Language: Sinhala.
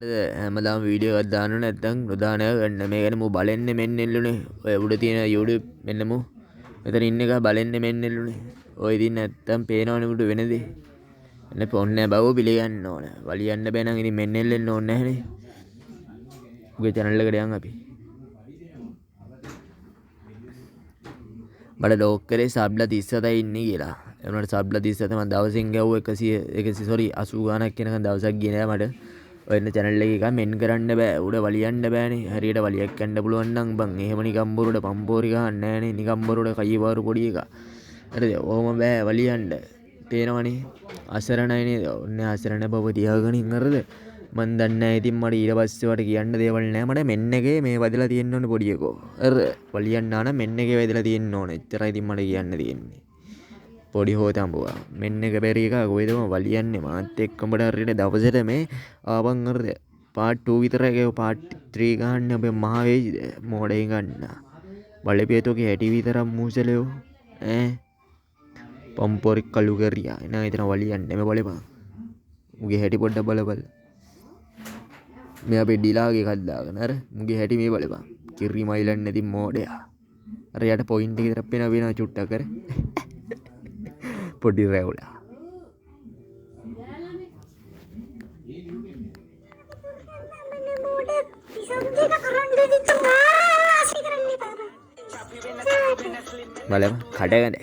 හැමදාම වීඩියෝ එකක් දාන්න නැත්නම් නොදාන එක ගන්න. මේ ගැන මු බලන්නේ මෙන්න එල්ලුනේ. ඔය උඩ තියෙන YouTube මෙන්න මු. මෙතන ඉන්න එක බලන්නේ මෙන්න එල්ලුනේ. ඔය ඉතින් නැත්නම් පේනවනේ උඩ වෙනදී. එන්න පොන්නේ බව පිළිගන්න ඕන. වලියන්න බෑ නම් ඉතින් මෙන්න එල්ලෙන්න ඕනේ නැහනේ. උගේ channel එකට යන් අපි. මට ලොක් කරේ සබ්ලා 37යි ඉන්නේ කියලා. ඒ වුණාට සබ්ලා 37 මම දවසින් ගැව්ව 80 ගානක් වෙනකන් දවසක් ගියේ නෑ මට. ඔයන්න channel එක මෙන් කරන්න බෑ. උඩ වලියන්න බෑනේ. හරියට වලියක් යන්න පුළුවන් නම් බං එහෙම නිකම් බොරුවට පම්පෝරි ගහන්න නෑනේ. නිකම් බොරුවට කයි පාරු පොඩි එක. හරිද? ඕම බෑ වලියන්න. පේනවනේ. අසරණයි නේද? ඔන්න අසරණ බව තියාගනින් හරිද? මන් දන්නේ නැහැ ඉතින් මට ඊට පස්සේ වට කියන්න දේවල් නැහැ. මට මෙන්න එකේ මේ වදලා තියෙන්න ඕනේ පොඩි එකෝ. හරිද? වලියන්න ආන මෙන්න එකේ වදලා තියෙන්න ඕනේ. එච්චරයි ඉතින් මට කියන්න තියෙන්නේ. පොඩි හොතඹුවා මෙන්න එක බැරි එක කොයිද මම වලියන්නේ මාත් එක්ක උඹට හරියට දවසට මේ ආවන් හරිද පාර්ට් 2 විතරයි ගේ පාර්ට් 3 ගන්න ඔබ මහ වේයිද මොඩේ ගන්න බලපියතෝගේ හැටි විතරක් මූසලයෝ ඈ පම්පොරි කළු කරියා එනා හිතන වලියන්නේ මේ බලපන් උගේ හැටි පොඩ්ඩක් බලපන් මේ අපේ ඩිලාගේ එකක් දාගෙන අර මුගේ හැටි මේ බලපන් කිරි මයිලන් නැති මොඩයා අර යට පොයින්ට් එක විතරක් වෙනවා චුට්ටක් කර පොඩි රැවුලා බලම කඩගන්න